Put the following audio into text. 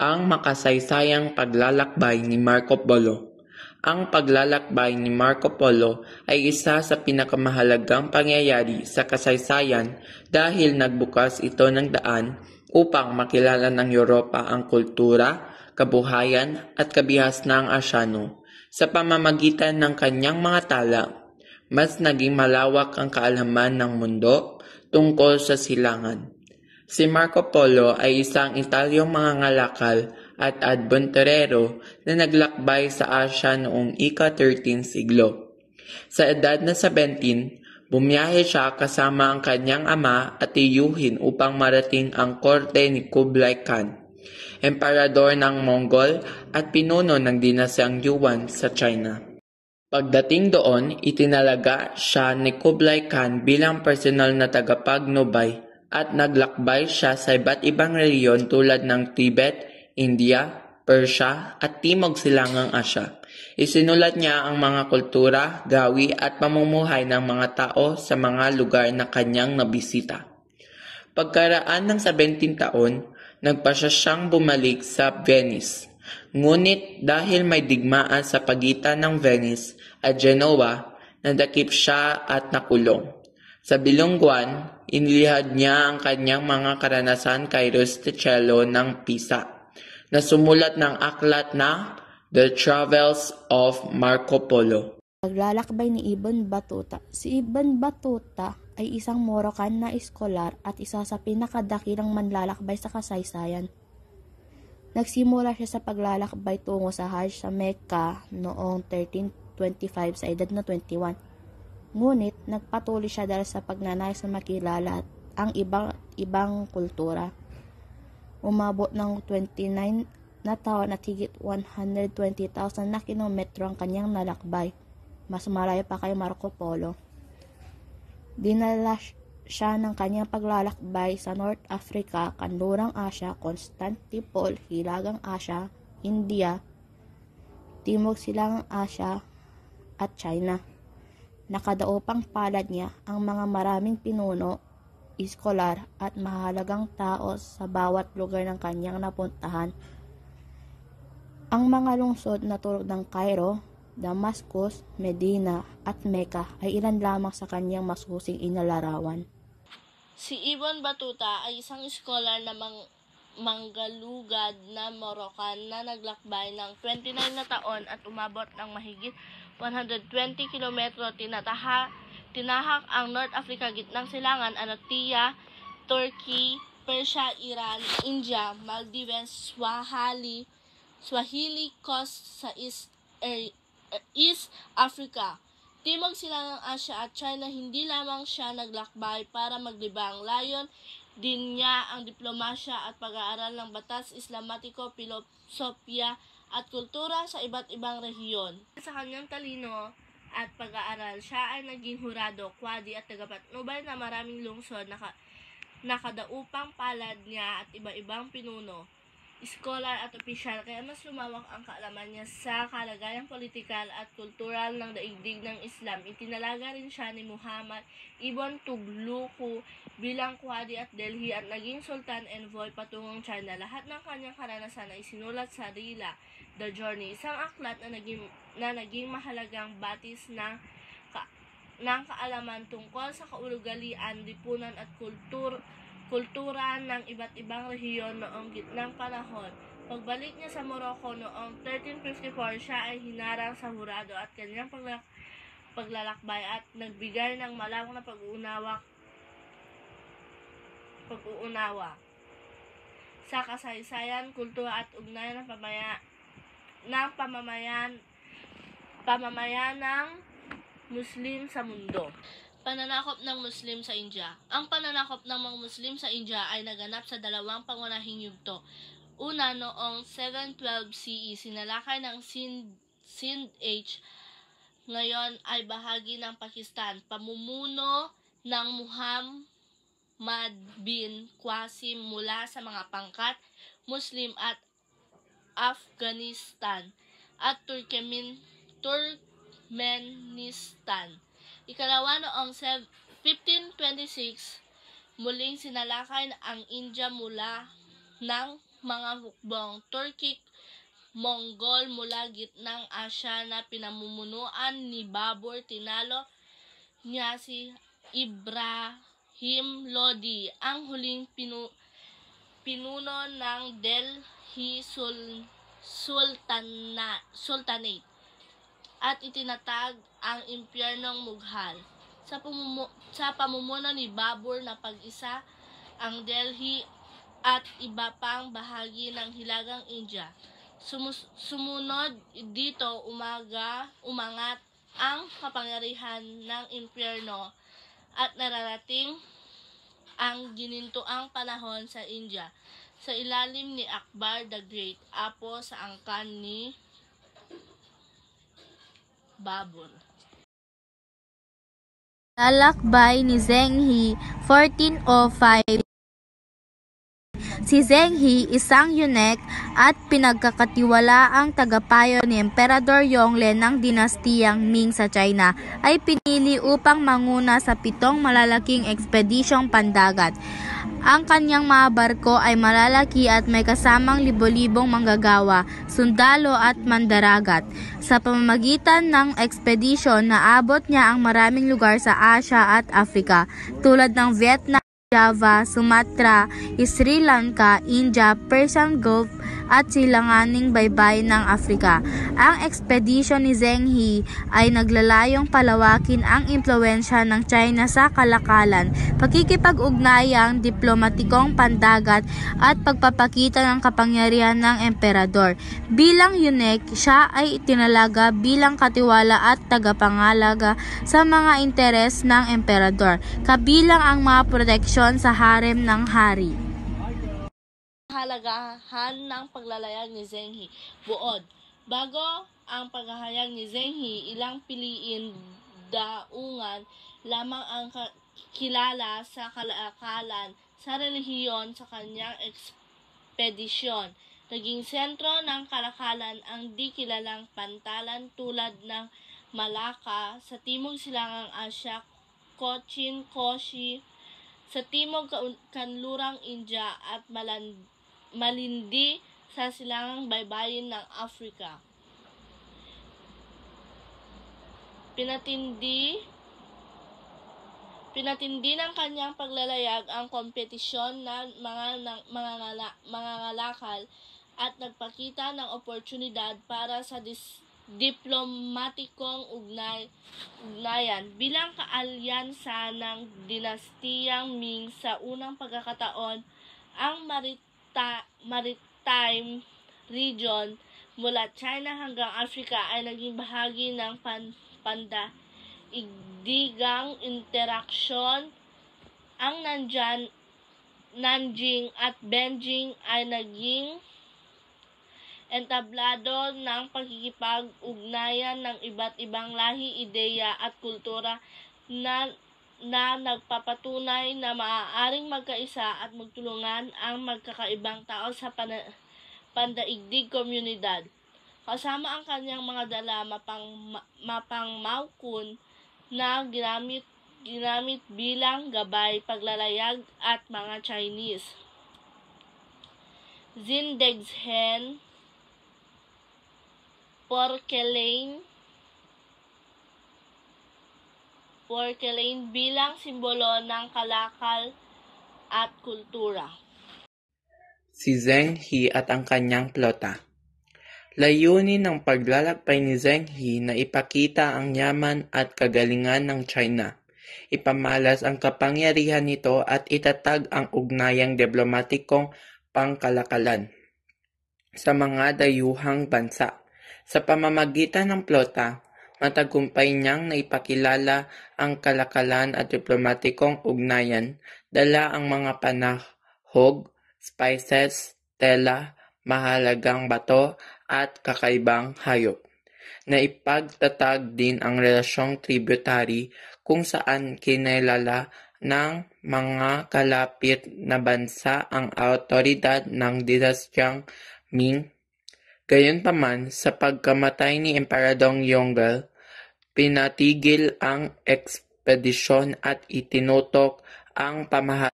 Ang makasaysayang paglalakbay ni Marco Polo. Ang paglalakbay ni Marco Polo ay isa sa pinakamahalagang pangyayari sa kasaysayan dahil nagbukas ito ng daan upang makilala ng Europa ang kultura, kabuhayan at kabihasnaang Asyano. Sa pamamagitan ng kanyang mga tala, mas naging malawak ang kaalaman ng mundo tungkol sa silangan. Si Marco Polo ay isang Italyong mangangalakal at adventurero na naglakbay sa Asya noong ika-13 siglo. Sa edad na 17, bumiyahe siya kasama ang kanyang ama at tiyuhin upang marating ang korte ni Kublai Khan, emperador ng Mongol at pinuno ng dinasyang Yuan sa China. Pagdating doon, itinalaga siya ni Kublai Khan bilang personal na tagapagnubay at naglakbay siya sa iba't ibang rehiyon tulad ng Tibet, India, Persia at Timog Silangang Asya. Isinulat niya ang mga kultura, gawi at pamumuhay ng mga tao sa mga lugar na kanyang nabisita. Pagkaraan ng 17 taon, nagpasya siyang bumalik sa Venice. Ngunit dahil may digmaan sa pagitan ng Venice at Genoa, nadakip siya at nakulong. Sa bilungguan, inilihad niya ang kanyang mga karanasan kay Rustichello ng Pisa, na sumulat ng aklat na The Travels of Marco Polo. Paglalakbay ni Ibn Battuta. Si Ibn Battuta ay isang Moroccan na iskolar at isa sa pinakadakilang manlalakbay sa kasaysayan. Nagsimula siya sa paglalakbay tungo sa Hajj sa Mecca noong 1325 sa edad na 21. Ngunit nagpatuloy siya dahil sa pagnanais na makilala ang ibang kultura. Umabot ng 29 na taon at higit 120,000 na kilometro ang kanyang nalakbay. Mas malayo pa kay Marco Polo. Dinala siya ng kanyang paglalakbay sa North Africa, Kanlurang Asya, Constantinople, Hilagang Asya, India, Timog Silangang Asya at China. Nakadaupang palad niya ang mga maraming pinuno, iskolar at mahalagang tao sa bawat lugar ng kanyang napuntahan. Ang mga lungsod na tulad ng Cairo, Damascus, Medina at Mecca ay ilan lamang sa kanyang masusing inalarawan. Si Ibn Battuta ay isang iskolar na manggalugad na Moroccan na naglakbay ng 29 na taon at umabot ng mahigit 120 kilometro. Tinahak ang North Africa, gitnang silangan, Anatolia, Turkey, Persia, Iran, India, Maldives, Swahili Coast sa East Africa, Timog Silangang Asya at China. Hindi lamang siya naglakbay para maglibang, layon din niya ang diplomasya at pag-aaral ng batas Islamatiko, filosofya at kultura sa iba't ibang rehiyon. Sa kanyang talino at pag-aaral, siya ay naging hurado, kwadi at tagapatnubay na maraming lungsod. Nakadaupang palad niya at iba-ibang pinuno, iskolar at opisyal, kaya mas lumawak ang kaalaman niya sa kalagayang politikal at kultural ng daigdig ng Islam. Itinalaga rin siya ni Muhammad Ibn Tughluq bilang Qadi at Delhi at naging Sultan Envoy patungong China. Lahat ng kanyang karanasan ay sinulat sa Rihla, The Journey, isang aklat na naging mahalagang batis ng kaalaman tungkol sa kaugalian, lipunan at kultura ng iba't ibang rehiyon noong gitnang panahon. Pagbalik niya sa Morocco noong 1354, siya ay hinarang sa hurado at kanyang paglalakbay at nagbigay ng malawak na pag-uunawa sa kasaysayan, kultura at ugnayan ng pamamayan ng Muslim sa mundo. Pananakop ng Muslim sa India. Ang pananakop ng mga Muslim sa India ay naganap sa dalawang pangunahing yugto. Una, noong 712 CE, sinalakay ng Sindh, ngayon ay bahagi ng Pakistan, pamumuno ng Muhammad bin Qasim mula sa mga pangkat Muslim at Afghanistan at Turkmenistan. Ikalawa, noong 1526, muling sinalakay ang India mula ng mga hukbong Turkic Mongol mula gitnang Asya na pinamumunuan ni Babur. Tinalo niya si Ibrahim Lodi, ang huling pinuno ng Delhi Sultanate, at itinatag ang impyernong Mughal. Sa pamumuno ni Babur na pag-isa ang Delhi at iba pang bahagi ng Hilagang India. Sumunod dito umangat ang kapangyarihan ng impyerno at nararating ang ginintuang panahon sa India sa ilalim ni Akbar the Great, apo sa angkan ni Babur. Lalakbay ni Zheng He, 1405. Si Zheng He, isang eunuch at pinagkakatiwalaang tagapayo ni Emperador Yongle ng dinastiyang Ming sa China, ay pinili upang manguna sa 7 malalaking ekspedisyong pandagat. Ang kanyang mga barko ay malalaki at may kasamang libo-libong manggagawa, sundalo at mandaragat. Sa pamamagitan ng ekspedisyon, naabot niya ang maraming lugar sa Asya at Africa, tulad ng Vietnam, Java, Sumatra, Sri Lanka, India, Persian Gulf at silanganing baybayin ng Afrika. Ang ekspedisyon ni Zheng He ay naglalayong palawakin ang impluwensya ng China sa kalakalan, pakikipag-ugnayang diplomatikong pandagat at pagpapakita ng kapangyarihan ng emperador. Bilang eunuch, siya ay itinalaga bilang katiwala at tagapangalaga sa mga interes ng emperador, kabilang ang mga proteksyon sa harem ng hari. Kahalagahan ng paglalayag ni Zheng He. Buod. Bago ang paghahayag ni Zheng He, ilang piliin daungan lamang ang kilala sa kalakalan sa relihiyon sa kanyang ekspedisyon. Naging sentro ng kalakalan ang di kilalang pantalan tulad ng Malacca sa timog silangang Asya, Cochin, Koshi sa timog kanlurang India at Malindi sa silangang baybayin ng Afrika. Pinatindi ng kanyang paglalayag ang kompetisyon ng mga ngalakal at nagpakita ng oportunidad para sa diplomatikong ugnayan bilang kaalyansa ng dinastiyang Ming. Sa unang pagkakataon, ang maritime region mula China hanggang Africa ay naging bahagi ng pandaigdigang interaksyon. Ang Nanjing at Beijing ay naging entablado ng pakikipag-ugnayan ng iba't ibang lahi, ideya at kultura na nagpapatunay na maaaring magkaisa at magtulungan ang magkakaibang tao sa pandaigdig komunidad. Kasama ang kanyang mga dala mapangmawkun na ginamit bilang gabay, paglalayag at mga Chinese. Zindegzhen, porcelain bilang simbolo ng kalakal at kultura. Si Zheng He at ang kanyang plota. Layunin ng paglalakbay ni Zheng He na ipakita ang yaman at kagalingan ng China, ipamalas ang kapangyarihan nito at itatag ang ugnayang diplomatikong pangkalakalan sa mga dayuhang bansa. Sa pamamagitan ng plota, matagumpay niyang naipakilala ang kalakalan at diplomatikong ugnayan, dala ang mga panahog, spices, tela, mahalagang bato at kakaibang hayop. Naipagtatag din ang relasyong tributary kung saan kinilala ng mga kalapit na bansa ang awtoridad ng dinastyang Ming. Gayunpaman, sa pagkamatay ni Emperador Yongle, pinatigil ang ekspedisyon at itinutok ang pamahalaan